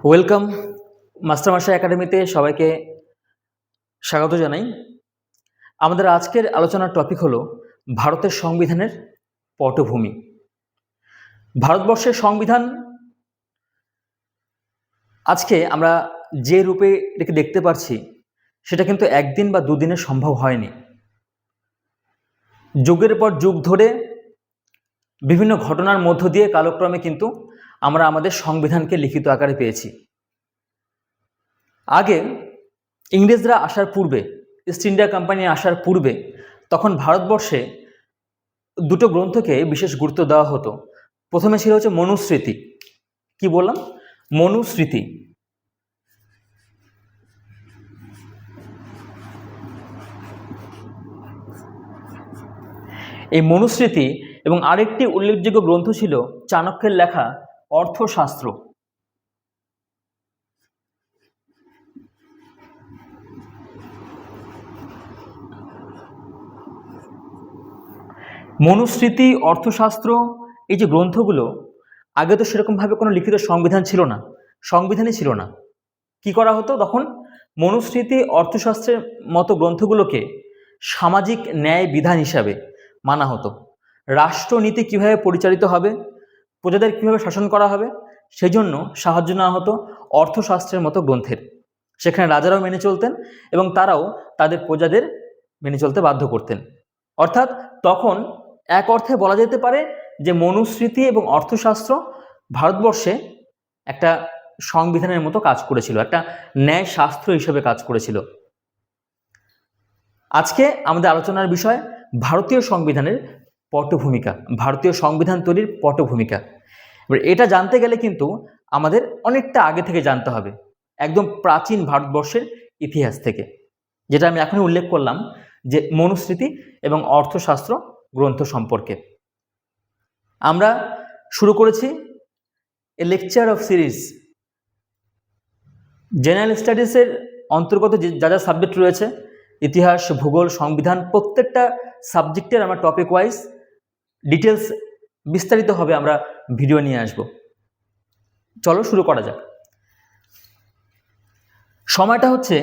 Welcome মাস্টারমশাই একাডেমিতে সবাইকে স্বাগত জানাই। আমাদের আজকের আলোচনার টপিক হলো ভারতের সংবিধানের পটভূমি। ভারতবর্ষের সংবিধান আজকে আমরা যে রূপে এটাকে দেখতে পারছি সেটা কিন্তু একদিন বা দুদিনে সম্ভব হয়নি। যুগের পর যুগ ধরে বিভিন্ন ঘটনার মধ্য দিয়ে কালক্রমে কিন্তু আমরা আমাদের সংবিধানকে লিখিত আকারে পেয়েছি। আগে ইংরেজরা আসার পূর্বে, ইস্ট ইন্ডিয়া কোম্পানি আসার পূর্বে তখন ভারতবর্ষে দুটো গ্রন্থকে বিশেষ গুরুত্ব দেওয়া হতো। প্রথমে ছিল হচ্ছে মনুস্মৃতি। কি বললাম? মনুস্মৃতি। এই মনুস্মৃতি এবং আরেকটি উল্লেখযোগ্য গ্রন্থ ছিল চাণক্যের লেখা অর্থশাস্ত্র। মনুস্মৃতি, অর্থশাস্ত্র, এই যে গ্রন্থগুলো, আগে তো সেরকমভাবে কোনো লিখিত সংবিধান ছিল না, সংবিধানই ছিল না। কি করা হতো তখন? মনুস্মৃতি, অর্থশাস্ত্রের মতো গ্রন্থগুলোকে সামাজিক ন্যায় বিধান হিসাবে মানা হতো। রাষ্ট্রনীতি কিভাবে পরিচালিত হবে, প্রজাদের কিভাবে শাসন করা হবে, সেই জন্য সাহায্য নেওয়া হতো অর্থশাস্ত্রের মতো গ্রন্থের। সেখানে রাজারাও মেনে চলতেন এবং তারাও তাদের প্রজাদের মেনে চলতে বাধ্য করতেন। অর্থাৎ তখন এক অর্থে বলা যেতে পারে যে মনুস্মৃতি এবং অর্থশাস্ত্র ভারতবর্ষে একটা সংবিধানের মতো কাজ করেছিল, একটা ন্যায় শাস্ত্র হিসেবে কাজ করেছিল। আজকে আমাদের আলোচনার বিষয় ভারতীয় সংবিধানের পটভূমিকা, ভারতীয় সংবিধান তৈরির পটভূমিকা। এবার এটা জানতে গেলে কিন্তু আমাদের অনেকটা আগে থেকে জানতে হবে, একদম প্রাচীন ভারতবর্ষের ইতিহাস থেকে, যেটা আমি এখনই উল্লেখ করলাম যে মনুস্মৃতি এবং অর্থশাস্ত্র গ্রন্থ সম্পর্কে। আমরা শুরু করেছি a lecture of series. General স্টাডিজের অন্তর্গত যা যা সাবজেক্ট রয়েছে, ইতিহাস, ভূগোল, সংবিধান, প্রত্যেকটা সাবজেক্টের আমরা টপিক ওয়াইজ ডিটেলস বিস্তারিতভাবে আমরা ভিডিও নিয়ে আসব। চলো শুরু করা যাক। সময়টা হচ্ছে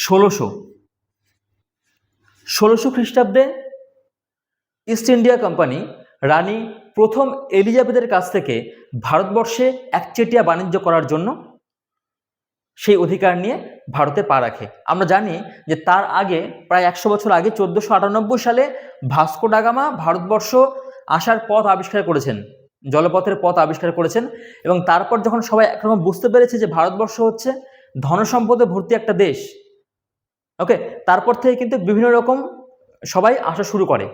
1600 খ্রিস্টাব্দে ইস্ট ইন্ডিয়া কোম্পানি রানী প্রথম এলিজাবেথের কাছ থেকে ভারতবর্ষে একচেটিয়া বাণিজ্য করার জন্য সেই অধিকার নিয়ে ভারতে পা রাখে। আমরা জানি যে তার আগে প্রায় 100 বছর আগে 1498 সালে ভাস্কো ডা গামা ভারতবর্ষ আসার পথ আবিষ্কার করেছেন, জলপথের পথ আবিষ্কার করেছেন। এবং তারপর যখন সবাই একরকম বুঝতে পেরেছে যে ভারতবর্ষ হচ্ছে ধনসম্পদে ভর্তি একটা দেশ, ওকে, তারপর থেকে কিন্তু বিভিন্ন রকম সবাই আসা শুরু করে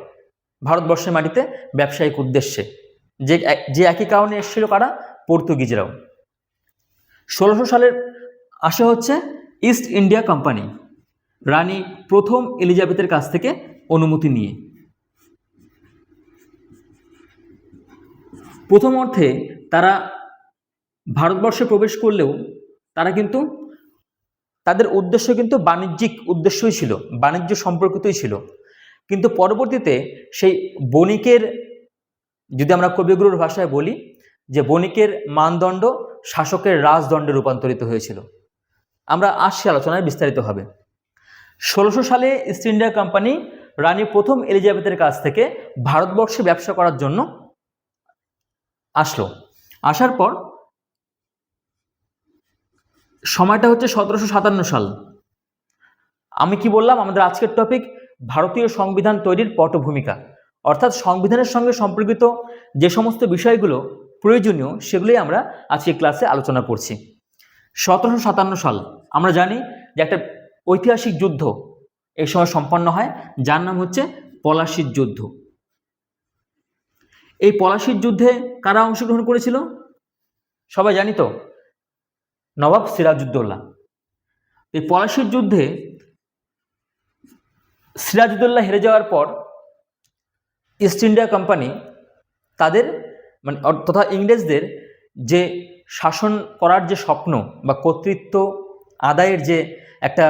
ভারতবর্ষের মাটিতে ব্যবসায়িক উদ্দেশ্যে। যে একই কারণে এসেছিল কারা? পর্তুগিজরাও। 1600 সালের আসে হচ্ছে ইস্ট ইন্ডিয়া কোম্পানি রানী প্রথম এলিজাবেথের কাছ থেকে অনুমতি নিয়ে। প্রথম অর্থে তারা ভারতবর্ষে প্রবেশ করলেও তারা কিন্তু তাদের উদ্দেশ্য কিন্তু বাণিজ্যিক উদ্দেশ্যই ছিল, বাণিজ্য সম্পর্কিতই ছিল। কিন্তু পরবর্তীতে সেই বণিকের, যদি আমরা কবিগুরুর ভাষায় বলি, যে বণিকের মানদণ্ড শাসকের রাজদণ্ডে রূপান্তরিত হয়েছিল। আমরা আসছি আলোচনায় বিস্তারিত হবে। 1600 সালে ইস্ট ইন্ডিয়া কোম্পানি রানী প্রথম এলিজাবেথের কাছ থেকে ভারতবর্ষে ব্যবসা করার জন্য আসলো। আসার পর সময়টা হচ্ছে 1757 সাল। আমি কি বললাম? আমাদের আজকের টপিক ভারতীয় সংবিধান তৈরির পটভূমিকা, অর্থাৎ সংবিধানের সঙ্গে সম্পর্কিত যে সমস্ত বিষয়গুলো প্রয়োজনীয় সেগুলোই আমরা আজকে ক্লাসে আলোচনা করছি। 1757 সাল, আমরা জানি যে একটা ঐতিহাসিক যুদ্ধ এই সময় সম্পন্ন হয়, যার নাম হচ্ছে পলাশির যুদ্ধ। এই পলাশির যুদ্ধে কারা অংশগ্রহণ করেছিল সবাই জানি তো? নবাব সিরাজউদ্দৌলা। এই পলাশির যুদ্ধে সিরাজউদ্দৌলা হেরে যাওয়ার পর ইস্ট ইন্ডিয়া কোম্পানি তাদের তথা ইংরেজদের যে শাসন করার যে স্বপ্ন বা কর্তৃত্ব আদায়ের যে একটা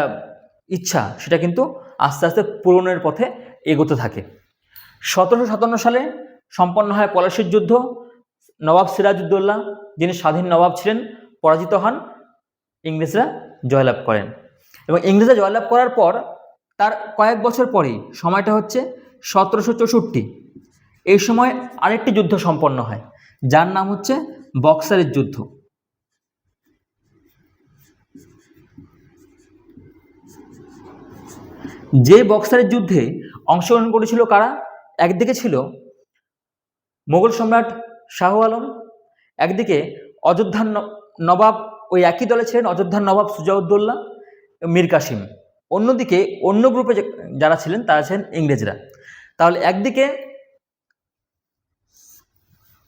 ইচ্ছা, সেটা কিন্তু আস্তে আস্তে পূরণের পথে এগোতে থাকে। 1757 সালে সম্পন্ন হয় পলাশির যুদ্ধ। নবাব সিরাজউদ্দৌলা, যিনি স্বাধীন নবাব ছিলেন, পরাজিত হন ইংরেজরা জয়লাভ করেন। এবং ইংরেজরা জয়লাভ করার পর তার কয়েক বছর পরেই, সময়টা হচ্ছে 1764, এই সময় আরেকটি যুদ্ধ সম্পন্ন হয় যার নাম হচ্ছে বক্সারের যুদ্ধ। যে বক্সারের যুদ্ধে অংশগ্রহণ করেছিল কারা? একদিকে ছিল মোগল সম্রাট শাহ আলম, একদিকে অযোধ্যার নবাব, ওই একই দলে ছিলেন অযোধ্যার নবাব সুজাউদ্দৌলা, মীর কাসিম। অন্যদিকে অন্য গ্রুপে যারা ছিলেন তারা ছিলেন ইংরেজরা। তাহলে একদিকে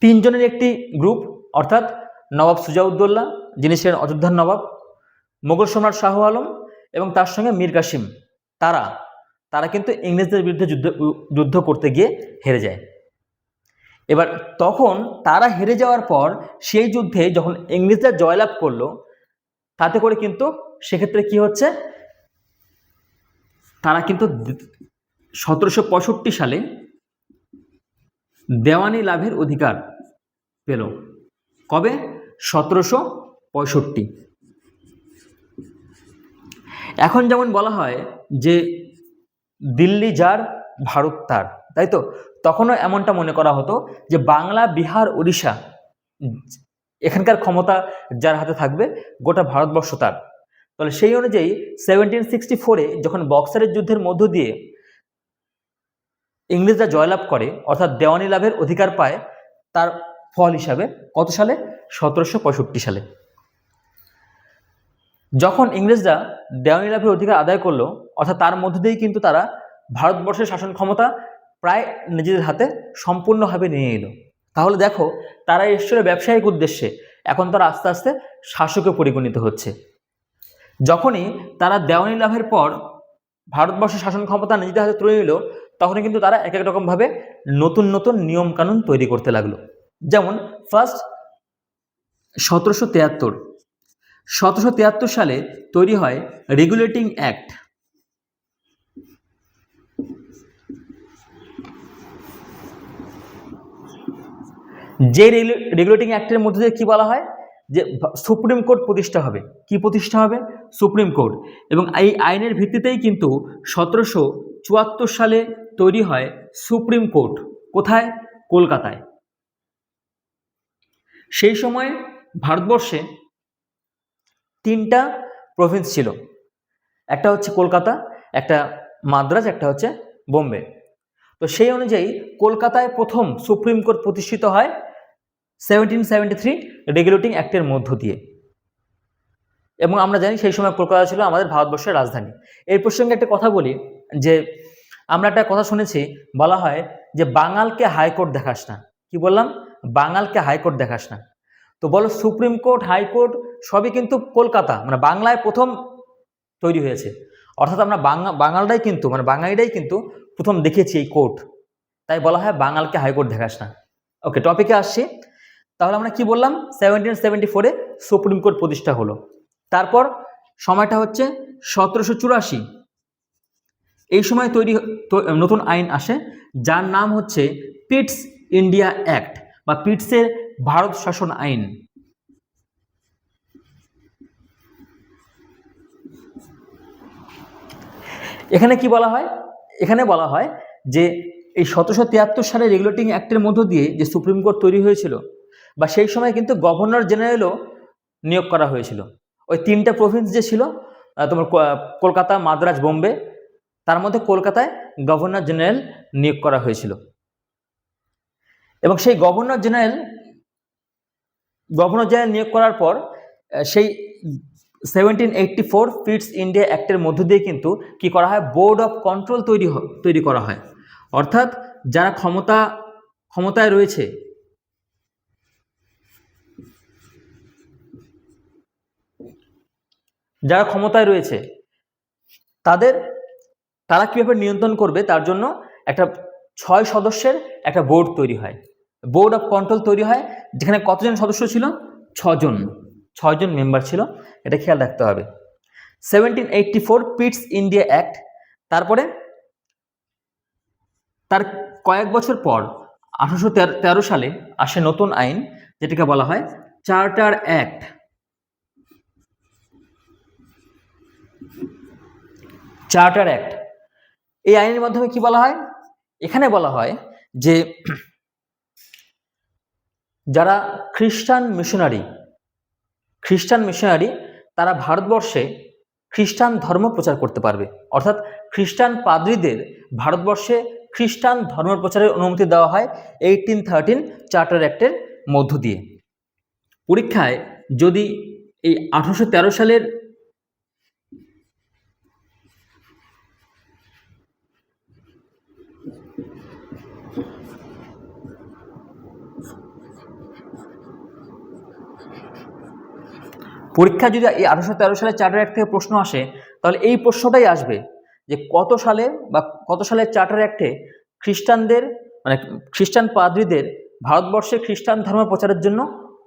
তিনজনের একটি গ্রুপ, অর্থাৎ নবাব সুজাউদ্দৌলা যিনি ছিলেন অযোধ্যার নবাব, মোগল সম্রাট শাহ আলম এবং তার সঙ্গে মীর কাসিম, তারা কিন্তু ইংরেজদের বিরুদ্ধে যুদ্ধ করতে গিয়ে হেরে যায়। এবার তখন তারা হেরে যাওয়ার পর সেই যুদ্ধে যখন ইংরেজরা জয়লাভ করলো, তাতে করে কিন্তু সেক্ষেত্রে কি হচ্ছে, তারা কিন্তু 1765 সালে দেওয়ানি লাভের অধিকার পেল। কবে? 1765। এখন যেমন বলা হয় যে দিল্লি যার ভারত তার, তাই তো? তখনও এমনটা মনে করা হতো যে বাংলা, বিহার, উড়িষ্যা, এখানকার ক্ষমতা যার হাতে থাকবে গোটা ভারতবর্ষ তার। তাহলে সেই অনুযায়ী 1764-এ যখন বক্সারের যুদ্ধের মধ্য দিয়ে ইংরেজরা জয়লাভ করে, অর্থাৎ দেওয়ানি লাভের অধিকার পায়, তার ফল হিসাবে কত সালে? 1765 সালে। যখন ইংরেজরা দেওয়ানি লাভের অধিকার আদায় করলো, অর্থাৎ তার মধ্য দিয়েই কিন্তু তারা ভারতবর্ষের শাসন ক্ষমতা প্রায় নিজেদের হাতে সম্পূর্ণভাবে নিয়ে এলো। তাহলে দেখো, তারা এসেছিল ব্যবসায়িক উদ্দেশ্যে, এখন তারা আস্তে আস্তে শাসকে পরিগণিত হচ্ছে। যখনই তারা দেওয়ানি লাভের পর ভারতবর্ষের শাসন ক্ষমতা নিজেদের হাতে তুলে নিল, তখনই কিন্তু তারা এক এক রকমভাবে নতুন নতুন নিয়মকানুন তৈরি করতে লাগলো। যেমন ফার্স্ট 1773 সালে তৈরি হয় রেগুলেটিং অ্যাক্ট। যে রেগুলেটিং অ্যাক্টের মধ্যে দিয়ে কি বলা হয়, যে সুপ্রিম কোর্ট প্রতিষ্ঠা হবে। কি প্রতিষ্ঠা হবে? Supreme court. এবং এই আইনের ভিত্তিতেই কিন্তু 1774 সালে তৈরি হয় সুপ্রিম কোর্ট। কোথায়? কলকাতায়। সেই সময় ভারতবর্ষে 3টা প্রভিন্স ছিল, একটা হচ্ছে কলকাতা, একটা মাদ্রাজ, একটা হচ্ছে বোম্বে। তো সেই অনুযায়ী কলকাতায় প্রথম সুপ্রিম কোর্ট প্রতিষ্ঠিত হয় 1773 রেগুলেটিং অ্যাক্টের মধ্য দিয়ে। এবং আমরা জানি সেই সময় কলকাতা ছিল আমাদের ভারতবর্ষের রাজধানী। এই প্রসঙ্গে একটা কথা বলি, যে আমরা একটা কথা শুনেছি, বলা হয় যে বাঙালকে হাইকোর্ট দেখাস না। কি বললাম? বাঙালকে হাইকোর্ট দেখাস না। তো বলো, সুপ্রিম কোর্ট, হাইকোর্ট সবই কিন্তু কলকাতা, মানে বাংলায় প্রথম তৈরি হয়েছে। অর্থাৎ আমরা বাঙালরাই কিন্তু, মানে বাঙালিরাই কিন্তু প্রথম দেখেছি এই কোর্ট, তাই বলা হয় বাঙালকে হাইকোর্ট দেখাস না। ওকে, টপিকে আসছি। তাহলে আমরা কি বললাম? 1774-এ সুপ্রিম কোর্ট প্রতিষ্ঠা হলো। তারপর সময়টা হচ্ছে 1784। এই সময় নতুন আইন আসে যার নাম হচ্ছে পিটস ইন্ডিয়া অ্যাক্ট বা পিটসের ভারত শাসন আইন। এখানে কি বলা হয়? এখানে বলা হয় যে এই 1773 সালে রেগুলেটিং অ্যাক্টের মধ্য দিয়ে যে সুপ্রিম কোর্ট তৈরি হয়েছিল, বা সেই সময় কিন্তু গভর্নর জেনারেলও নিয়োগ করা হয়েছিল। ওই 3টা প্রভিন্স যে ছিল তোমার কলকাতা, মাদ্রাজ, বোম্বে, তার মধ্যে কলকাতায় গভর্নর জেনারেল নিয়োগ করা হয়েছিল। এবং সেই গভর্নর জেনারেল নিয়োগ করার পর সেই 1784 পিটস ইন্ডিয়া অ্যাক্টের মধ্য দিয়ে কিন্তু কি করা হয়? বোর্ড অফ কন্ট্রোল তৈরি করা হয়। অর্থাৎ যারা ক্ষমতায় রয়েছে, তারা কিভাবে নিয়ন্ত্রণ করবে তার জন্য একটা 6 সদস্যের একটা বোর্ড তৈরি হয়, বোর্ড অফ কন্ট্রোল তৈরি হয়, যেখানে কতজন সদস্য ছিল? 6 জন মেম্বার ছিল। এটা খেয়াল রাখতে হবে। 1784 পিটস ইন্ডিয়া অ্যাক্ট। তারপরে তার কয়েক বছর পর 1813 সালে আসে নতুন আইন, যেটাকে বলা হয় চার্টার অ্যাক্ট। Charter act. এই আইনের মাধ্যমে কি বলা হয়? এখানে বলা হয় যে যারা খ্রিস্টান মিশনারি তারা ভারতবর্ষে খ্রিস্টান ধর্ম প্রচার করতে পারবে, অর্থাৎ খ্রিস্টান পাদ্রীদের ভারতবর্ষে খ্রিস্টান ধর্ম প্রচারের অনুমতি দেওয়া হয় 1813 চার্টার অ্যাক্টের মধ্য দিয়ে। পরীক্ষায় যদি এই 1813 সালের যদি এই 1813 সালের চার্টার অ্যাক্ট থেকে প্রশ্ন আসে, তাহলে এই প্রশ্নটাই আসবে যে কত সালের চার্টার অ্যাক্টে খ্রিস্টানদের মানে খ্রিস্টান পাদ্রীদের ভারতবর্ষে খ্রিস্টান ধর্ম প্রচারের জন্য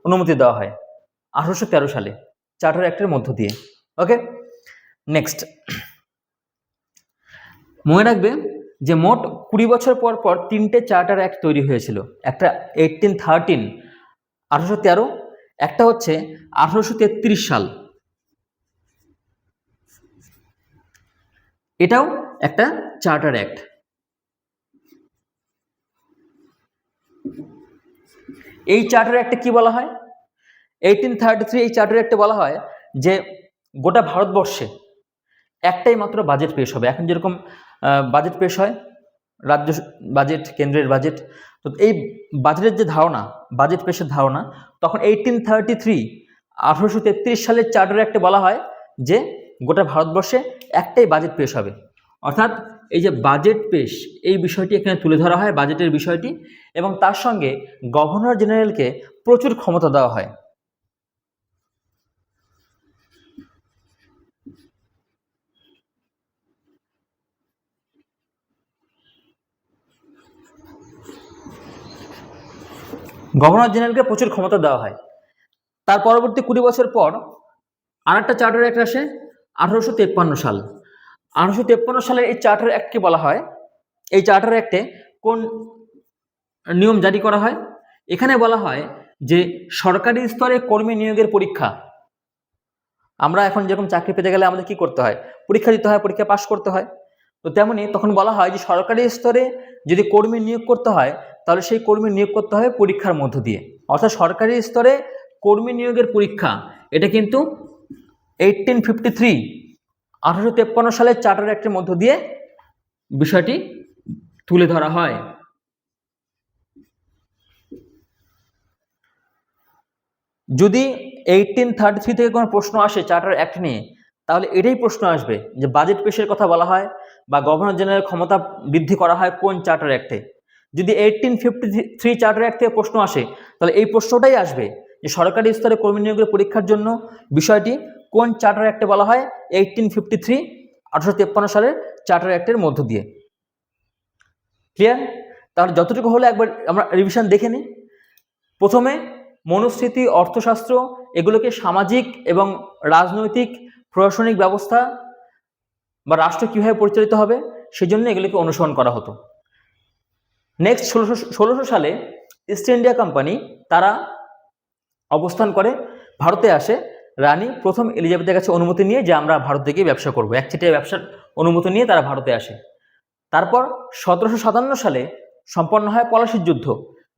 অনুমতি দেওয়া হয় 1813 সালে চার্টার অ্যাক্টের মধ্য দিয়ে। ওকে, নেক্সট মনে রাখবে যে মোট 20 বছর পর পর 3টে চার্টার অ্যাক্ট তৈরি হয়েছিল। একটা 1813 1813, একটা হচ্ছে 1833 সাল, এটাও একটা চার্টার অ্যাক্ট। এই চার্টার অ্যাক্টে কি বলা হয়? 1833 এই চার্টার অ্যাক্টে বলা হয় যে গোটা ভারতবর্ষে একটাই মাত্র বাজেট পেশ হবে। এখন যেরকম বাজেট পেশ হয়, রাজ্য বাজেট, কেন্দ্রের বাজেট, তো এই বাজেটের যে ধারণা, বাজেট পেশের ধারণা, তখন 1833 সালের চার্টার অ্যাক্টে বলা হয় যে গোটা ভারতবর্ষে একটাই বাজেট পেশ হবে। অর্থাৎ এই যে বাজেট পেশ, এই বিষয়টি এখানে তুলে ধরা হয়, বাজেটের বিষয়টি, এবং তার সঙ্গে গভর্নর জেনারেলকে প্রচুর ক্ষমতা দেওয়া হয়। গভর্নর জেনারেলকে প্রচুর ক্ষমতা দেওয়া হয়। তার পরবর্তী 20 বছর পর আরেকটা চার্টার অ্যাক্ট আসে 1853 সাল। 1853 সালের এই চার্টার অ্যাক্টকে বলা হয়, এই চার্টার অ্যাক্টে কোন নিয়ম জারি করা হয়? এখানে বলা হয় যে সরকারি স্তরে কর্মী নিয়োগের পরীক্ষা, আমরা এখন যেরকম চাকরি পেতে গেলে আমাদের কি করতে হয়? পরীক্ষা দিতে হয়, পরীক্ষা পাশ করতে হয়। তো তেমনি তখন বলা হয় যে সরকারি স্তরে যদি কর্মী নিয়োগ করতে হয়, তাহলে সেই কর্মী নিয়োগ করতে হয় পরীক্ষার মধ্য দিয়ে। অর্থাৎ সরকারি স্তরে কর্মী নিয়োগের পরীক্ষা, এটা কিন্তু 1853 সালের চার্টার অ্যাক্টের মধ্য দিয়ে বিষয়টি তুলে ধরা হয়। যদি 1833 থেকে কোনো প্রশ্ন আসে চার্টার অ্যাক্ট নিয়ে, তাহলে এটাই প্রশ্ন আসবে যে বাজেট পেশের কথা বলা হয় বা গভর্নর জেনারেল ক্ষমতা বৃদ্ধি করা হয় কোন চার্টার অ্যাক্টে। যদি 1853 চার্টার অ্যাক্ট থেকে প্রশ্ন আসে, তাহলে এই প্রশ্নটাই আসবে যে সরকারি স্তরে কর্মী নিয়োগের পরীক্ষার জন্য বিষয়টি কোন চার্টার অ্যাক্টে বলা হয়? 1853 সালের চার্টার অ্যাক্টের মধ্য দিয়ে। ক্লিয়ার? তাহলে যতটুকু হলো একবার আমরা রিভিশন দেখে নিই। প্রথমে মনুস্মৃতি, অর্থশাস্ত্র, এগুলোকে সামাজিক এবং রাজনৈতিক প্রশাসনিক ব্যবস্থা বা রাষ্ট্র কীভাবে পরিচালিত হবে সেজন্য এগুলোকে অনুসরণ করা হতো। নেক্সট 1600 সালে ইস্ট ইন্ডিয়া কোম্পানি তারা অবস্থান করে ভারতে আসে, রানী প্রথম এলিজাবেথের কাছে অনুমতি নিয়ে যে আমরা ভারত থেকে ব্যবসা করব, একচেটিয়া ব্যবসার অনুমতি নিয়ে তারা ভারতে আসে। তারপর 1757 সালে সম্পন্ন হয় পলাশির যুদ্ধ,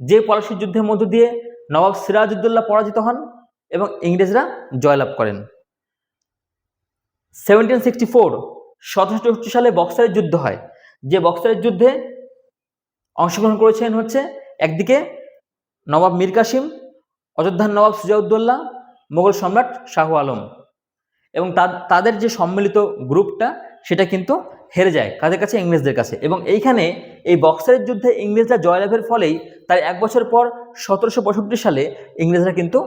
যে পলাশির যুদ্ধের মধ্য দিয়ে নবাব সিরাজউদ্দৌলা পরাজিত হন এবং ইংরেজরা জয়লাভ করেন। 1764 সালে বক্সারের যুদ্ধ হয়, যে বক্সারের যুদ্ধে অংশগ্রহণ করেছেন হচ্ছে একদিকে নবাব মীর কাসিম, অযোধ্যার নবাব সিরাজউদ্দৌলা, মোগল সম্রাট শাহ আলম, এবং তাদের যে সম্মিলিত গ্রুপটা সেটা কিন্তু হেরে যায় কাদের কাছে? ইংরেজদের কাছে। এবং এইখানে এই বক্সারের যুদ্ধে ইংরেজরা জয়লাভের ফলেই তার 1 বছর পর 1765 সালে ইংরেজরা কিন্তু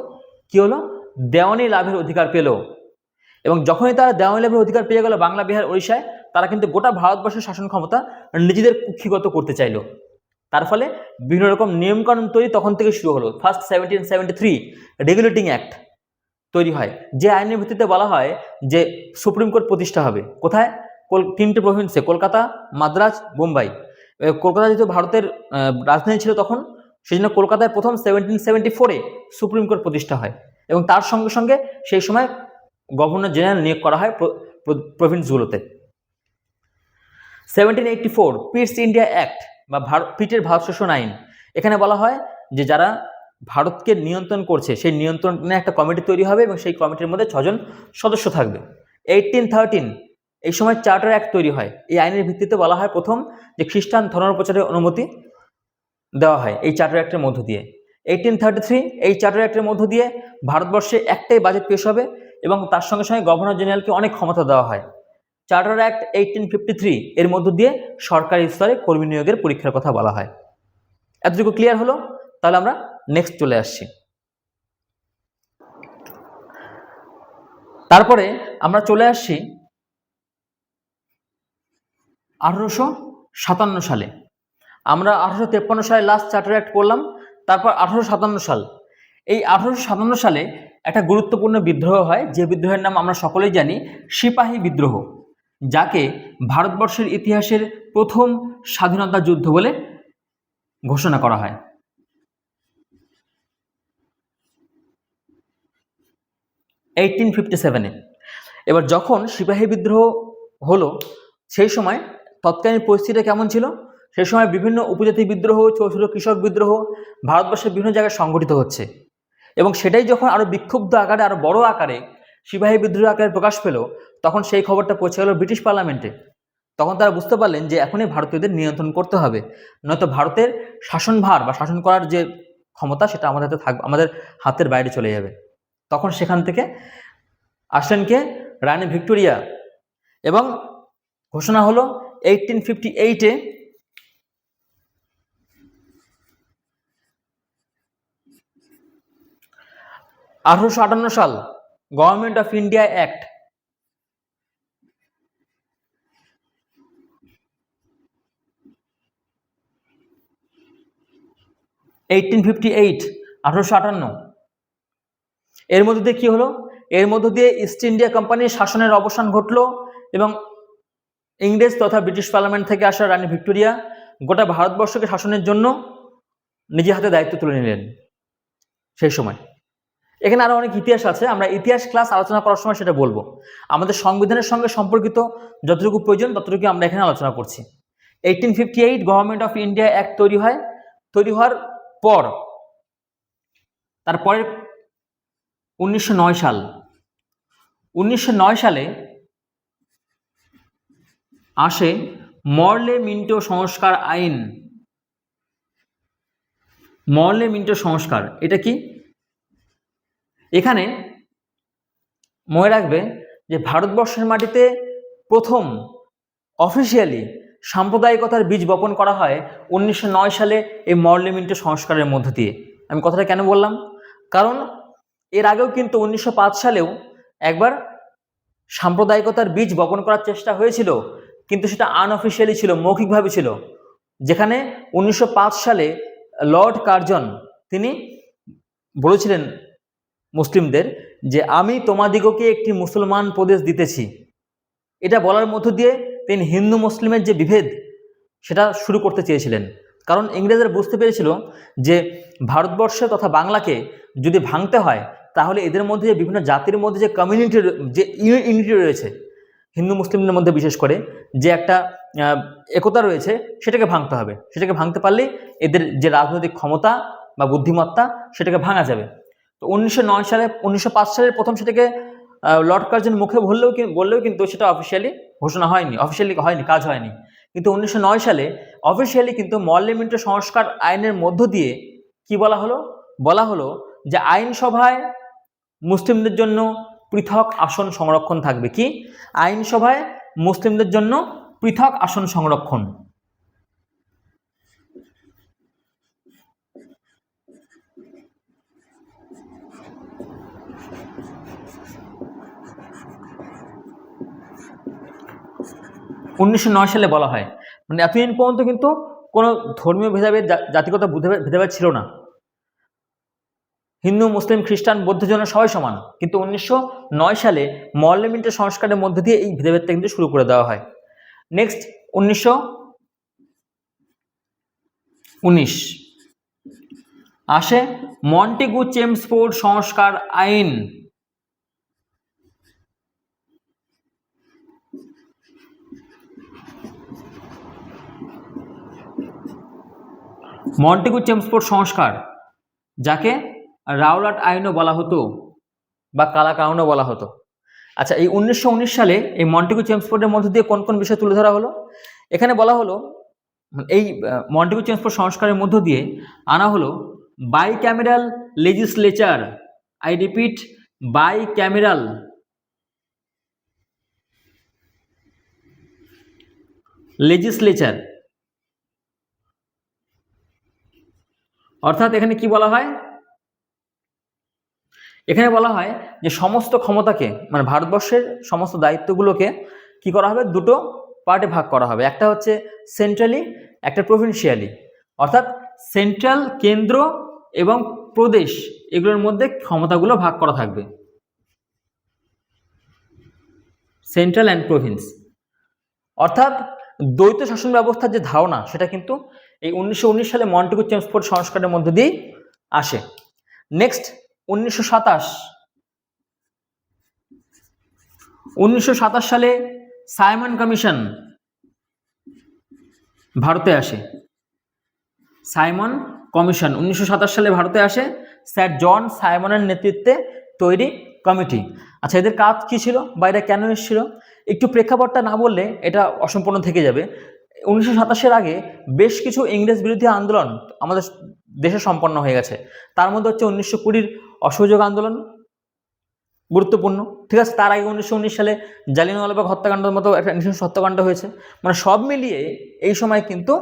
কি হলো? দেওয়ানি লাভের অধিকার পেল। এবং যখনই তারা দেওয়ানি লাভের অধিকার পেয়ে গেল বাংলা, বিহার, ওড়িশায়, তারা কিন্তু গোটা ভারতবর্ষের শাসন ক্ষমতা নিজেদের কুক্ষিগত করতে চাইল। তার ফলে বিভিন্ন রকম নিয়মকানুন তৈরি তখন থেকে শুরু হলো। ফার্স্ট 1773 রেগুলেটিং অ্যাক্ট তৈরি হয়, যে আইনের ভিত্তিতে বলা হয় যে সুপ্রিম কোর্ট প্রতিষ্ঠা হবে। কোথায়? 3টে প্রভিন্সে, কলকাতা, মাদ্রাজ, বোম্বাই। কলকাতা যেহেতু ভারতের রাজধানী ছিল তখন, সেই জন্য কলকাতায় প্রথম 1774 সুপ্রিম কোর্ট প্রতিষ্ঠা হয়, এবং তার সঙ্গে সঙ্গে সেই সময় গভর্নর জেনারেল নিয়োগ করা হয় প্রভিন্সগুলোতে। 1784 পিটস ইন্ডিয়া অ্যাক্ট বা পিটের ভারত শাসন আইন, এখানে বলা হয় যে যারা ভারতকে নিয়ন্ত্রণ করছে সেই নিয়ন্ত্রণে একটা কমিটি তৈরি হবে এবং সেই কমিটির মধ্যে 6 জন সদস্য থাকবে। 1813 এই সময় চার্টার অ্যাক্ট তৈরি হয়। এই আইনের ভিত্তিতে বলা হয় প্রথম যে খ্রিস্টান ধর্ম প্রচারের অনুমতি দেওয়া হয় এই চার্টার অ্যাক্টের মধ্য দিয়ে। 1833 এই চার্টার অ্যাক্টের মধ্য দিয়ে ভারতবর্ষে একটাই বাজেট পেশ হবে এবং তার সঙ্গে সঙ্গে গভর্নর জেনারেলকে অনেক ক্ষমতা দেওয়া হয়। চার্টার অ্যাক্ট 1853 এর মধ্য দিয়ে সরকারি স্তরে কর্মী নিয়োগের পরীক্ষার কথা বলা হয়। এতটুকু ক্লিয়ার হলো? তাহলে আমরা নেক্সট চলে আসছি। তারপরে আমরা চলে আসছি 1857 সালে। আমরা 1853 সালে লাস্ট চার্টার অ্যাক্ট পড়লাম, তারপর 1857 সাল। এই 1857 সালে একটা গুরুত্বপূর্ণ বিদ্রোহ হয়, যে বিদ্রোহের নাম আমরা সকলেই জানি সিপাহী বিদ্রোহ, যাকে ভারতবর্ষের ইতিহাসের প্রথম স্বাধীনতা যুদ্ধ বলে ঘোষণা করা হয়। 1857 এবার যখন সিপাহী বিদ্রোহ হলো সেই সময় তৎকালীন পরিস্থিতি কেমন ছিল? সেই সময় বিভিন্ন উপজাতি বিদ্রোহ, ছোট ছোট কৃষক বিদ্রোহ ভারতবর্ষের বিভিন্ন জায়গায় সংগঠিত হচ্ছে এবং সেটাই যখন আরো বিক্ষুব্ধ আকারে, আরো বড় আকারে সিপাহী বিদ্রোহ আকারে প্রকাশ পেল, তখন সেই খবরটা পৌঁছে গেল ব্রিটিশ পার্লামেন্টে। তখন তারা বুঝতে পারলেন যে এখনই ভারতীয়দের নিয়ন্ত্রণ করতে হবে, নয়তো ভারতের শাসনভার বা শাসন করার যে ক্ষমতা সেটা আমাদের হাতে থাকবে, আমাদের হাতের বাইরে চলে যাবে। তখন সেখান থেকে আসলেন কে? রানী ভিক্টোরিয়া। এবং ঘোষণা হলো 1858-এ সাল গভর্নমেন্ট অফ ইন্ডিয়া অ্যাক্ট। 1858 এর মধ্যে দিয়ে কি হলো? এর মধ্য দিয়ে ইস্ট ইন্ডিয়া কোম্পানির শাসনের অবসান ঘটলো এবং ইংরেজ তথা ব্রিটিশ পার্লামেন্ট থেকে আসা রানী ভিক্টোরিয়া গোটা ভারতবর্ষকে শাসনের জন্য নিজের হাতে দায়িত্ব তুলে নিলেন সেই সময়। এখানে আরো অনেক ইতিহাস আছে, আমরা ইতিহাস ক্লাস আলোচনা করার সময় সেটা বলবো। আমাদের সংবিধানের সঙ্গে সম্পর্কিত যতটুকু প্রয়োজন ততটুকু আমরা এখানে আলোচনা করছি। 1858 গভর্নমেন্ট অফ ইন্ডিয়া অ্যাক্ট তৈরি হয়। তৈরি হওয়ার পর তারপরে 1909 সাল। 1909 সালে আসে মরলে মিন্টো সংস্কার আইন। মরলে মিন্টো সংস্কার এটা কি? এখানে মনে রাখবে যে ভারতবর্ষের মাটিতে প্রথম অফিসিয়ালি সাম্প্রদায়িকতার বীজ বপন করা হয় 1909 সালে এই মরলে মিন্টো সংস্কারের মধ্য দিয়ে। আমি কথাটা কেন বললাম? কারণ এর আগেও কিন্তু 1905 সালেও একবার সাম্প্রদায়িকতার বীজ বপন করার চেষ্টা হয়েছিল, কিন্তু সেটা আনঅফিসিয়ালি ছিল, মৌখিকভাবে ছিল। যেখানে 1905 সালে লর্ড কার্জন তিনি বলেছিলেন মুসলিমদের যে আমি তোমাদিগকে একটি মুসলমান প্রদেশ দিতেছি। এটা বলার মধ্য দিয়ে তিনি হিন্দু মুসলিমের যে বিভেদ সেটা শুরু করতে চেয়েছিলেন। কারণ ইংরেজরা বুঝতে পেরেছিল যে ভারতবর্ষে তথা বাংলাকে যদি ভাঙতে হয় তাহলে এদের মধ্যে যে বিভিন্ন জাতির মধ্যে যে কমিউনিটি, যে ইউনিটি রয়েছে হিন্দু মুসলিমদের মধ্যে, বিশেষ করে যে একটা একতা রয়েছে, সেটাকে ভাঙতে হবে। সেটাকে ভাঙতে পারলেই এদের যে রাজনৈতিক ক্ষমতা বা বুদ্ধিমত্তা সেটাকে ভাঙা যাবে। তো 1905 সালের প্রথম সেটাকে লর্ড কার্জন মুখে বললেও কিন্তু সেটা অফিসিয়ালি ঘোষণা হয়নি, কাজ হয়নি। কিন্তু 1909 সালে অফিসিয়ালি কিন্তু মরলে মিন্টো সংস্কার আইনের মধ্য দিয়ে কি বলা হলো যে আইনসভায় মুসলিমদের জন্য পৃথক আসন সংরক্ষণ থাকবে। কি? আইনসভায় মুসলিমদের জন্য পৃথক আসন সংরক্ষণ। উনিশশো 1909 সালে বলা হয়। মানে এতদিন পর্যন্ত কিন্তু কোনো ধর্মীয় ভেদাভেদ, জাতিগত ভেদাভেদ ছিল না। হিন্দু, মুসলিম, খ্রিস্টান, বৌদ্ধ জন সবাই সমান। কিন্তু 1909 সালে মরলে মিন্টো সংস্কারের মধ্যে দিয়ে এই ভেদাভেদটা কিন্তু শুরু করে দেওয়া হয়। নেক্সট 1919 আসে মন্টেগু চেমসফোর্ড সংস্কার আইন। মন্টেগু চেমসফোর্ড সংস্কার, যাকে রাওলাট আইনও বলা হতো বা কালাক আইনও বলা হতো। আচ্ছা, এই 1919 সালে এই মন্টেগু চেমসফোর্ডের মধ্যে দিয়ে কোন কোন বিষয় তুলে ধরা হলো? এখানে বলা হলো এই মন্টেগু চেমসফোর্ড সংস্কারের মধ্য দিয়ে আনা হলো bicameral legislature. I repeat, bicameral legislature. অর্থাৎ এখানে কি বলা হয়? এখানে বলা হয় যে সমস্ত ক্ষমতাকে, মানে ভারতবর্ষের সমস্ত দায়িত্বগুলোকে কি করা হবে? দুটো পার্টে ভাগ করা হবে। একটা হচ্ছে সেন্ট্রালি, একটা প্রভিন্সিয়ালি। অর্থাৎ সেন্ট্রাল, কেন্দ্র, এবং প্রদেশ, এগুলোর মধ্যে ক্ষমতাগুলো ভাগ করা থাকবে, সেন্ট্রাল অ্যান্ড প্রভিন্স। অর্থাৎ দ্বৈত শাসন ব্যবস্থার যে ধারণা, সেটা কিন্তু এই 1919 সালে মন্টেগু চেমসফোর্ড সংস্কারের মধ্যে দিয়েই আসে। নেক্সট 1927 সালে সাইমন কমিশন ভারতে আসে। সাইমন কমিশন 1927 সালে ভারতে আসে, স্যার জন সাইমনের নেতৃত্বে তৈরি কমিটি। আচ্ছা, এদের কাজ কি ছিল বা এরা কেন এসেছিল? একটু প্রেক্ষাপটটা না বললে এটা অসম্পূর্ণ থেকে যাবে। 1927-এর আগে বেশ কিছু ইংরেজ বিরোধী আন্দোলন আমাদের দেশে সম্পন্ন হয়ে গেছে। তার মধ্যে হচ্ছে 1920-র অসহযোগ আন্দোলন গুরুত্বপূর্ণ, ঠিক আছে। তার আগে 1919 সালে জালিয়ানওয়ালাবাগ হত্যাকাণ্ডের মতো একটা নৃশংস হত্যাকাণ্ড হয়েছে। মানে সব মিলিয়ে এই সময় কিন্তু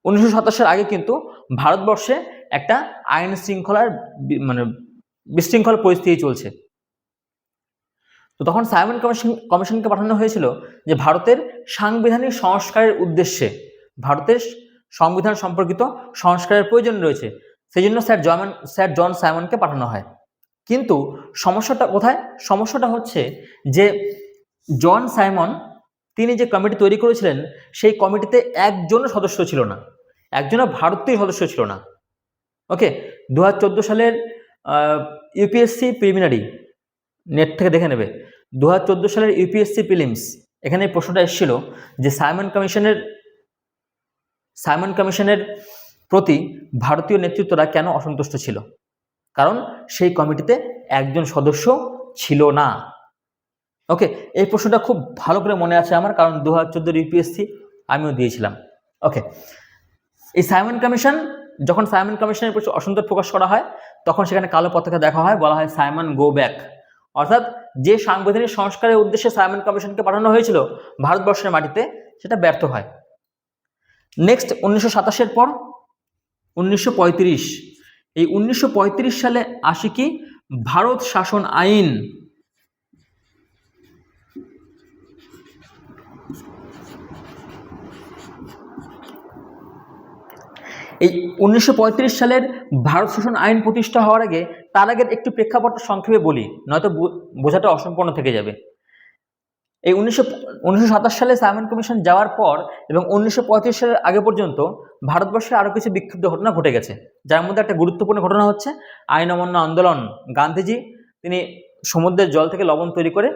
1927-এর আগে কিন্তু ভারতবর্ষে একটা আইন শৃঙ্খলার মানে বিশৃঙ্খল পরিস্থিতি চলছে। তো তখন সাইমন কমিশনকে পাঠানো হয়েছিল যে ভারতের সাংবিধানিক সংস্কারের উদ্দেশ্যে, ভারতের সংবিধান সম্পর্কিত সংস্কারের প্রয়োজন রয়েছে, সেই জন্য স্যার জন সাইমনকে পাঠানো হয়। কিন্তু সমস্যাটা কোথায়? সমস্যাটা হচ্ছে যে জন সাইমন তিনি যে কমিটি তৈরি করেছিলেন, সেই কমিটিতে একজনও সদস্য ছিল না, একজনও ভারতীয় সদস্য ছিল না। ওকে, 2014 সালের ইউপিএসসি প্রিলিমিনারি, নেট থেকে দেখে নেবে, 2014 সালের ইউপিএসসি প্রিলিমস, এখানে এই প্রশ্নটা এসেছিল যে সাইমন কমিশনের প্রতি ভারতীয় নেতৃত্বরা কেন অসন্তুষ্ট ছিল? কারণ সেই কমিটিতে একজন সদস্য ছিল না। ওকে, এই প্রশ্নটা খুব ভালো করে মনে আছে আমার, কারণ 2014 ইউপিএসসি আমিও দিয়েছিলাম। ওকে, এই যখন সাইমন কমিশনের প্রতি অসন্তোষ প্রকাশ করা হয়, তখন সেখানে কালো পতাকা দেখা হয়, বলা হয় সাইমন গো ব্যাক। অর্থাৎ যে সাংবিধানিক সংস্কারের উদ্দেশ্যে সাইমন কমিশনকে পাঠানো হয়েছিল ভারতবর্ষের মাটিতে, সেটা ব্যর্থ হয়। নেক্সট 1927-এর পর 1935, এই 1935 সালে আসে কি? ভারত শাসন আইন। এই 1935 সালের ভারত শাসন আইন প্রতিষ্ঠা হওয়ার আগে, তার আগের একটু প্রেক্ষাপট সংক্ষেপে বলি, নয়তো বোঝাটা অসম্পূর্ণ থেকে যাবে। এই 1927 সালে সাইমন কমিশন যাওয়ার পর এবং 1935 সালের আগে পর্যন্ত ভারতবর্ষে আরও কিছু বিক্ষিপ্ত ঘটনা ঘটে গেছে, যার মধ্যে একটা গুরুত্বপূর্ণ ঘটনা হচ্ছে আইন অমান্য আন্দোলন। গান্ধীজি তিনি সমুদ্রের জল থেকে লবণ তৈরি করে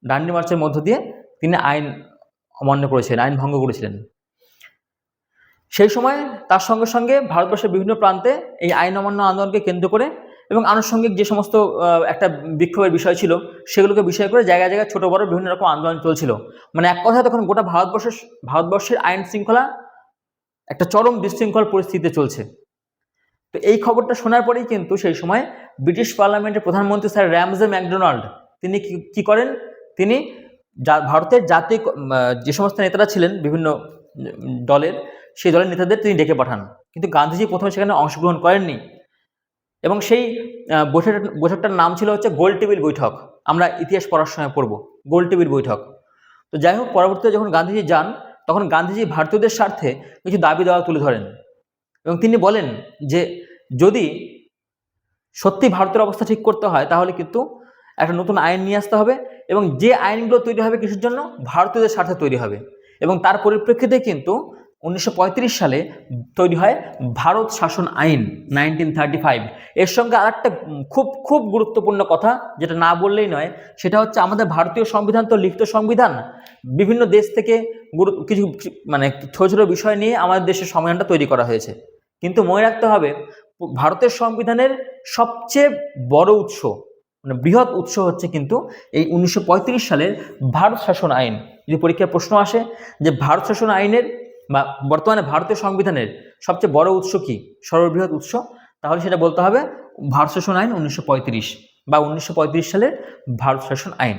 ডান্ডি মার্চের মধ্য দিয়ে তিনি আইন অমান্য করেছিলেন, আইন ভঙ্গ করেছিলেন। সেই সময় তার সঙ্গে সঙ্গে ভারতবর্ষের বিভিন্ন প্রান্তে এই আইন অমান্য আন্দোলনকে কেন্দ্র করে এবং আনুষঙ্গিক যে সমস্ত একটা বিক্ষোভের বিষয় ছিল, সেগুলোকে বিষয় করে জায়গায় জায়গায় ছোট বড় বিভিন্ন রকম আন্দোলন চলছিল। মানে এক কথায় তখন গোটা ভারতবর্ষের আইন শৃঙ্খলা একটা চরম বিশৃঙ্খল পরিস্থিতিতে চলছে। তো এই খবরটা শোনার পরেই কিন্তু সেই সময় ব্রিটিশ পার্লামেন্টের প্রধানমন্ত্রী স্যার র্যামজে ম্যাকডোনাল্ড তিনি কি করেন? তিনি ভারতের জাতীয় যে সমস্ত নেতারা ছিলেন বিভিন্ন দলের, সেই দলের নেতাদের তিনি ডেকে পাঠান। কিন্তু গান্ধীজি প্রথমে সেখানে অংশগ্রহণ করেননি এবং সেই বৈঠকটার নাম ছিল হচ্ছে গোল টেবিল বৈঠক। আমরা ইতিহাস পড়ার সময় পড়ব গোল টেবিল বৈঠক। তো যাই হোক, পরবর্তীতে যখন গান্ধীজি যান, তখন গান্ধীজি ভারতীয়দের স্বার্থে কিছু দাবি দেওয়া তুলে ধরেন এবং তিনি বলেন যে যদি সত্যি ভারতের অবস্থা ঠিক করতে হয়, তাহলে কিন্তু একটা নতুন আইন নিয়ে আসতে হবে এবং যে আইনগুলো তৈরি হবে কিসের জন্য? ভারতীয়দের স্বার্থে তৈরি হবে। এবং তার পরিপ্রেক্ষিতে কিন্তু 1935 সালে তৈরি হয় ভারত শাসন আইন 1935। এর সঙ্গে আরেকটা খুব খুব গুরুত্বপূর্ণ কথা যেটা না বললেই নয়, সেটা হচ্ছে আমাদের ভারতীয় সংবিধান তো লিখিত সংবিধান, বিভিন্ন দেশ থেকে কিছু মানে ছোট ছোট বিষয় নিয়ে আমাদের দেশের সংবিধানটা তৈরি করা হয়েছে। কিন্তু মনে রাখতে হবে ভারতের সংবিধানের সবচেয়ে বড় উৎস মানে বৃহৎ উৎস হচ্ছে কিন্তু এই 1935 সালের ভারত শাসন আইন। যদি পরীক্ষায় প্রশ্ন আসে যে ভারত শাসন আইনের বা বর্তমানে ভারতীয় সংবিধানের সবচেয়ে বড় উৎস কি, সর্ববৃহৎ উৎস, তাহলে সেটা বলতে হবে ভারত শাসন আইন 1935 বা 1935 সালের ভারত শাসন আইন।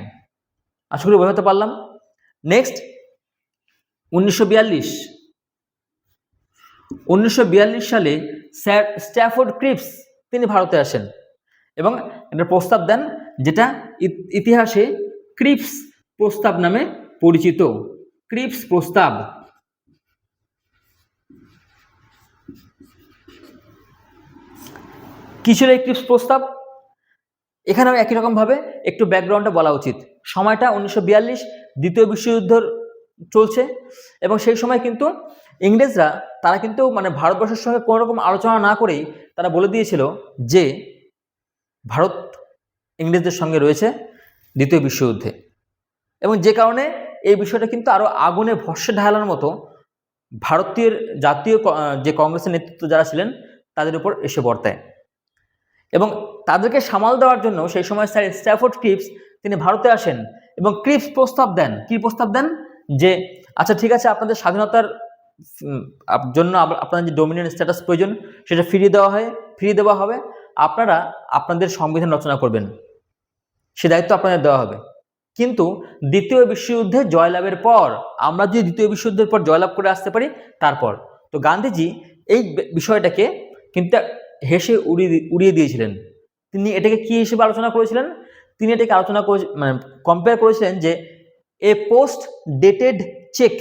আশা করি বোঝাতে পারলাম। নেক্সট 1942 সালে স্যার স্ট্যাফোর্ড ক্রিপস তিনি ভারতে আসেন এবং একটা প্রস্তাব দেন যেটা ইতিহাসে ক্রিপস প্রস্তাব নামে পরিচিত। ক্রিপস প্রস্তাব। কি ছিল এই ক্রিপস প্রস্তাব? এখানেও একই রকম ভাবে একটু ব্যাকগ্রাউন্ডটা বলা উচিত। সময়টা 1942, দ্বিতীয় বিশ্বযুদ্ধ চলছে এবং সেই সময় কিন্তু ইংরেজরা তারা কিন্তু মানে ভারতবর্ষের সঙ্গে কোনো রকম আলোচনা না করেই তারা বলে দিয়েছিল যে ভারত ইংরেজদের সঙ্গে রয়েছে দ্বিতীয় বিশ্বযুদ্ধে, এবং যে কারণে এই বিষয়টা কিন্তু আরো আগুনে ভস্মে ঢালার মতো ভারতীয় জাতীয় যে কংগ্রেসের নেতৃত্ব যারা ছিলেন তাদের উপর এসে বর্তায়। এবং তাদেরকে সামাল দেওয়ার জন্য সেই সময় স্যার স্ট্যাফোর্ড ক্রিপস তিনি ভারতে আসেন এবং ক্রিপস প্রস্তাব দেন। কি প্রস্তাব দেন? যে আচ্ছা ঠিক আছে, আপনাদের স্বাধীনতার জন্য আপনাদের যে ডোমিনিয়ন স্ট্যাটাস প্রয়োজন সেটা ফিরিয়ে দেওয়া হবে, আপনারা আপনাদের সংবিধান রচনা করবেন, সে দায়িত্ব আপনাদের দেওয়া হবে। কিন্তু দ্বিতীয় বিশ্বযুদ্ধে জয়লাভের পর, আমরা যদি দ্বিতীয় বিশ্বযুদ্ধের পর জয়লাভ করে আসতে পারি তারপর। তো গান্ধীজি এই বিষয়টাকে কিন্তু হেসে উড়িয়ে দিয়েছিলেন। তিনি এটাকে কি হিসেবে আলোচনা করেছিলেন? তিনি এটাকে মানে কম্পেয়ার করেছিলেন যে এ পোস্ট ডেটেড চেক।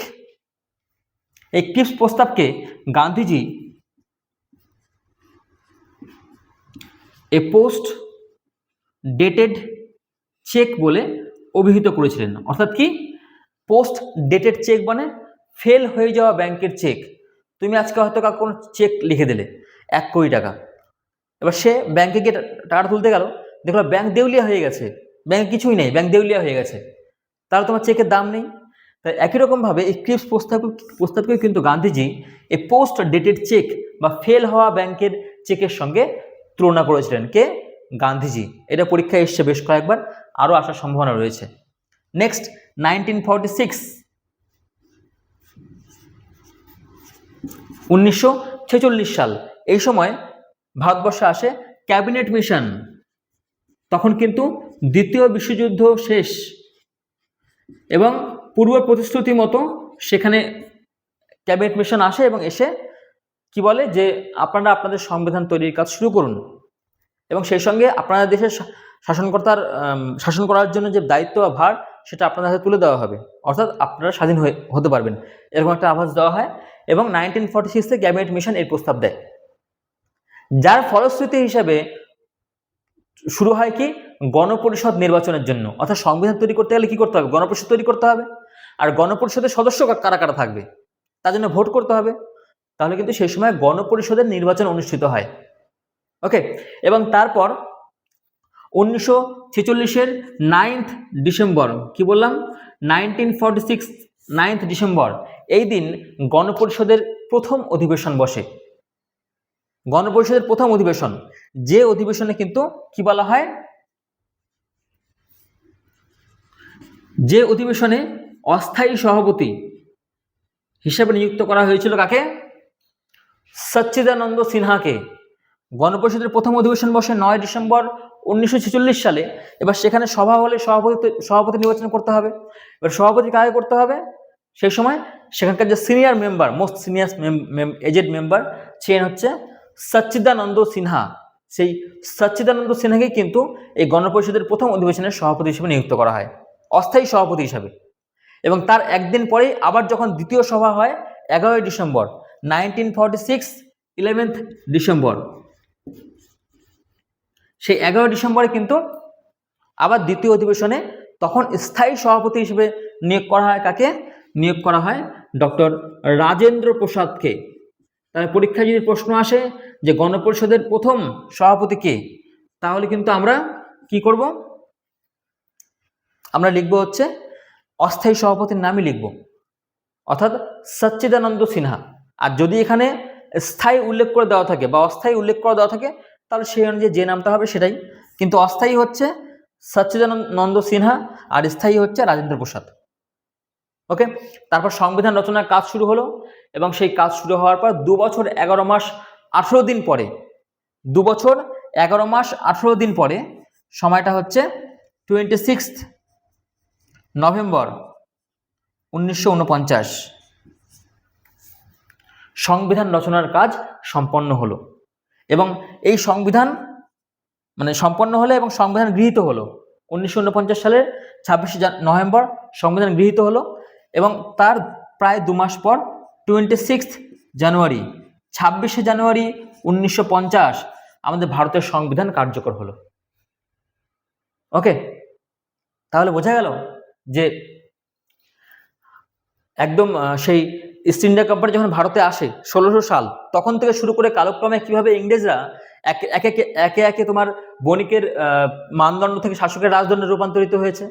এই ক্রিপস প্রস্তাবকে গান্ধীজি এ পোস্ট ডেটেড চেক বলে অভিহিত করেছিলেন। অর্থাৎ কি? পোস্ট ডেটেড চেক মানে ফেল হয়ে যাওয়া ব্যাংকের চেক। তুমি আজকে হয়তো কোনো চেক লিখে দিলে 1 কোটি টাকা, এবার সে ব্যাংকে গিয়ে টাকাটা তুলতে গেল, দেখলো ব্যাংক দেউলিয়া হয়ে গেছে, ব্যাংকে কিছুই নেই, ব্যাংক দেউলিয়া হয়ে গেছে, তাহলে তোমার চেকের দাম নেই। তাই একই রকমভাবে এই ক্রিপস প্রস্তাবকে কিন্তু গান্ধীজি এই পোস্ট ডেটেড চেক বা ফেল হওয়া ব্যাংকের চেকের সঙ্গে তুলনা করেছিলেন। কে? গান্ধীজি। এটা পরীক্ষায় এসছে বেশ কয়েকবার, আরও আসার সম্ভাবনা রয়েছে। নেক্সট 1946 সাল। এই সময় ভারতবর্ষে আসে ক্যাবিনেট মিশন। তখন কিন্তু দ্বিতীয় বিশ্বযুদ্ধ শেষ এবং পূর্ব প্রতিশ্রুতি মতো সেখানে ক্যাবিনেট মিশন আসে এবং এসে কি বলে যে আপনারা আপনাদের সংবিধান তৈরির কাজ শুরু করুন এবং সেই সঙ্গে আপনাদের দেশের শাসন করার জন্য যে দায়িত্ব বা ভার সেটা আপনাদের হাতে তুলে দেওয়া হবে, অর্থাৎ আপনারা স্বাধীন হতে পারবেন, এরকম একটা আভাস দেওয়া হয়। এবং 1946-এ ক্যাবিনেট মিশন এই প্রস্তাব দেয়, যার ফলশ্রুতি হিসেবে শুরু হয় কি গণপরিষদ নির্বাচনের জন্য। অর্থাৎ সংবিধান তৈরি করতে গেলে কি করতে হবে? গণপরিষদ তৈরি করতে হবে। আর গণপরিষদের সদস্য কারা কারা থাকবে তার জন্য ভোট করতে হবে। তাহলে কিন্তু সেই সময় গণপরিষদের নির্বাচন অনুষ্ঠিত হয়। ওকে, এবং তারপর 1946-এর 9 ডিসেম্বর, কি বললাম 1946 9 ডিসেম্বর, এই দিন গণপরিষদের প্রথম অধিবেশন বসে। গণপরিষদের প্রথম অধিবেশন, যে অধিবেশনে কিন্তু কি বলা হয়, যে অধিবেশনে অস্থায়ী সভাপতি হিসেবে নিযুক্ত করা হয়েছিল কাকে? সচ্চিদানন্দ সিনহাকে। গণপরিষদের প্রথম অধিবেশন বসে 9 ডিসেম্বর 1946 সালে। এবার সেখানে সভা হলে সভাপতি নির্বাচন করতে হবে। এবার সভাপতি কাকে করতে হবে? সেই সময় সেখানকার যে senior member, most senior aged member ছিলেন হচ্ছে সচ্চিদানন্দ সিনহা। সেই সচ্চিদানন্দ সিনহাকে কিন্তু এই গণপরিষদের প্রথম অধিবেশনের সভাপতি হিসেবে নিযুক্ত করা হয়, অস্থায়ী সভাপতি হিসাবে। এবং তার একদিন পরেই আবার যখন দ্বিতীয় সভা হয় 11 ডিসেম্বর 1946, 11 ডিসেম্বর, সেই 11 ডিসেম্বরে কিন্তু আবার দ্বিতীয় অধিবেশনে তখন স্থায়ী সভাপতি হিসেবে নিয়োগ করা হয় কাকে? নিয়োগ করা হয় ডক্টর রাজেন্দ্র প্রসাদকে। তাহলে পরীক্ষায় যদি প্রশ্ন আসে যে গণপরিষদের প্রথম সভাপতি কে, তাহলে কিন্তু আমরা কি করব, আমরা লিখব হচ্ছে অস্থায়ী সভাপতির নামই লিখব, অর্থাৎ সচ্চিদানন্দ সিনহা। আর যদি এখানে স্থায়ী উল্লেখ করে দেওয়া থাকে বা অস্থায়ী উল্লেখ করে দেওয়া থাকে, তাহলে সেই অনুযায়ী যে নামটা হবে সেটাই, কিন্তু অস্থায়ী হচ্ছে সচ্চিদানন্দ সিনহা আর স্থায়ী হচ্ছে রাজেন্দ্র প্রসাদ। ওকে, তারপর সংবিধান রচনার কাজ শুরু হলো, এবং সেই কাজ শুরু হওয়ার পর 2 বছর 11 মাস 18 দিন পরে, 2 বছর 11 মাস 18 দিন পরে, সময়টা হচ্ছে 26 নভেম্বর 1949, সংবিধান রচনার কাজ সম্পন্ন হলো। এবং এই সংবিধান সম্পন্ন হলো এবং সংবিধান গৃহীত হলো 1949 সালের 26 নভেম্বর সংবিধান গৃহীত হলো, এবং তার প্রায় 2 মাস পর 26 জানুয়ারি 26শে জানুয়ারি 1950 আমাদের ভারতের সংবিধান কার্যকর হলো। ওকে, তাহলে বোঝা গেল যে একদম সেই ইস্ট ইন্ডিয়া কোম্পানি যখন ভারতে আসে 1600 সাল, তখন থেকে শুরু করে কালক্রমে কিভাবে ইংরেজরা একে একে তোমার বণিকের মানদণ্ড থেকে শাসকের রাজদণ্ডে রূপান্তরিত হয়েছে,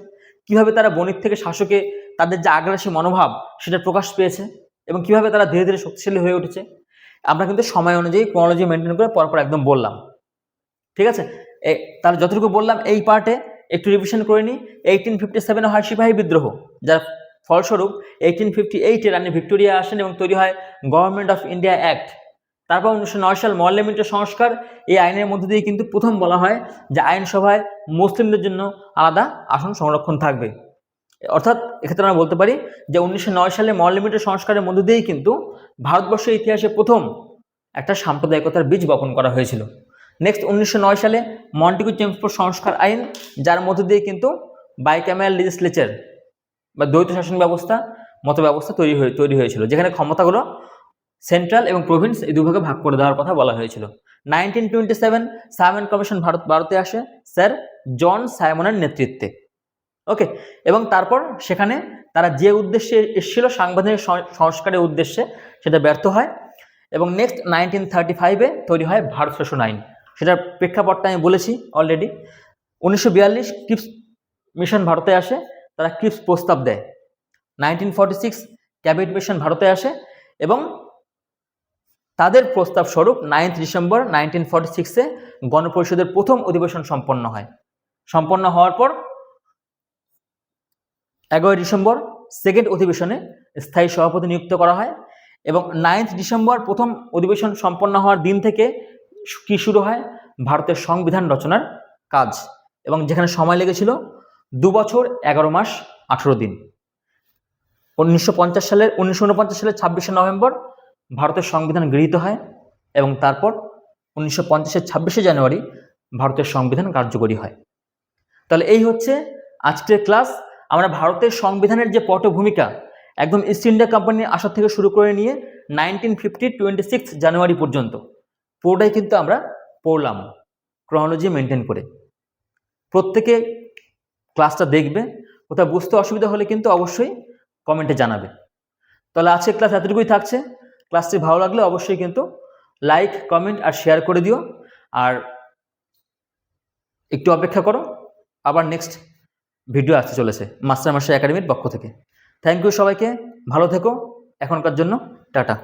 কিভাবে তারা বণিক থেকে শাসকে তাদের যে আগ্রাসী মনোভাব সেটা প্রকাশ পেয়েছে, এবং কিভাবে তারা ধীরে ধীরে শক্তিশালী হয়ে উঠেছে। আমরা কিন্তু সময় অনুযায়ী ক্রোনোলজি মেনটেন করে পরপর একদম বললাম, ঠিক আছে। তাহলে যতটুকু বললাম এই পার্টে একটু রিভিশন করে নিই। 1857 হয় সিপাহী বিদ্রোহ, যার ফলস্বরূপ 1858 রানী ভিক্টোরিয়া আসেন এবং তৈরি হয় গভর্নমেন্ট অফ ইন্ডিয়া অ্যাক্ট। তারপর 1909 সাল মল্লেমিন্টো সংস্কার, এই আইনের মধ্যে দিয়ে কিন্তু প্রথম বলা হয় যে আইনসভায় মুসলিমদের জন্য আলাদা আসন সংরক্ষণ থাকবে। অর্থাৎ এক্ষেত্রে আমরা বলতে পারি যে 1909 সালে মল্লেমিন্টো সংস্কারের মধ্যে দিয়েই কিন্তু ভারতবর্ষের ইতিহাসে প্রথম একটা সাম্প্রদায়িকতার বীজ বপন করা হয়েছিল। নেক্সট 1909 সালে মন্টেগু চেমসফোর্ড সংস্কার আইন, যার মধ্যে দিয়ে কিন্তু বাইক্যামেরাল লেজিসলেচার বা দ্বৈত শাসন ব্যবস্থা মতো ব্যবস্থা তৈরি হয়েছিল, যেখানে ক্ষমতাগুলো সেন্ট্রাল এবং প্রভিন্স এই দুভাগে ভাগ করে দেওয়ার কথা বলা হয়েছিল। 1927 সাইমন কমিশন ভারতে আসে স্যার জন সাইমনের নেতৃত্বে। ওকে, এবং তারপর সেখানে তারা যে উদ্দেশ্যে এসেছিল সাংবিধানিক সংস্কারের উদ্দেশ্যে, সেটা ব্যর্থ হয়। এবং নেক্সট 1935-এ তৈরি হয় ভারত শাসন আইন, সেটার প্রেক্ষাপটটা আমি বলেছি অলরেডি। 1942 ক্রিপস মিশন ভারতে আসে, তারা ক্রিপস প্রস্তাব দেয়। 1946 ক্যাবিনেট মিশন ভারতে আসে, এবং তাদের প্রস্তাব স্বরূপ 9 ডিসেম্বর 1946-এ গণপরিষদের প্রথম অধিবেশন সম্পন্ন হয়। সম্পন্ন হওয়ার পর 11 ডিসেম্বর সেকেন্ড অধিবেশনে স্থায়ী সভাপতি নিযুক্ত করা হয়, এবং 9 ডিসেম্বর প্রথম অধিবেশন সম্পন্ন হওয়ার দিন থেকে কি শুরু হয়, ভারতের সংবিধান রচনার কাজ, এবং যেখানে সময় লেগেছিল 2 বছর 11 মাস 18 দিন। 1949 সালের 26শে নভেম্বর ভারতের সংবিধান গৃহীত হয়, এবং তারপর 1950-এর 26শে জানুয়ারি ভারতের সংবিধান কার্যকরী হয়। তাহলে এই হচ্ছে আজকের ক্লাস। আমরা ভারতের সংবিধানের যে পটভূমিকা একদম ইস্ট ইন্ডিয়া কোম্পানির আসার থেকে শুরু করে নিয়ে 1950 26 জানুয়ারি পর্যন্ত পুরোটাই কিন্তু আমরা পড়লাম ক্রোনোলজি মেনটেন করে। প্রত্যেকে ক্লাসটা দেখবে, কোথাও বুঝতে অসুবিধা হলে কিন্তু অবশ্যই কমেন্টে জানাবে। তাহলে আজকের ক্লাস এতটুকুই থাকছে। ক্লাসটি ভালো লাগলে অবশ্যই কিন্তু লাইক, কমেন্ট আর শেয়ার করে দিও, আর একটু অপেক্ষা করো, আবার নেক্সট ভিডিও আসতে চলেছে মাস্টার একাডেমির পক্ষ থেকে। থ্যাংক ইউ সবাইকে, ভালো থেকো, এখনকার জন্য টাটা।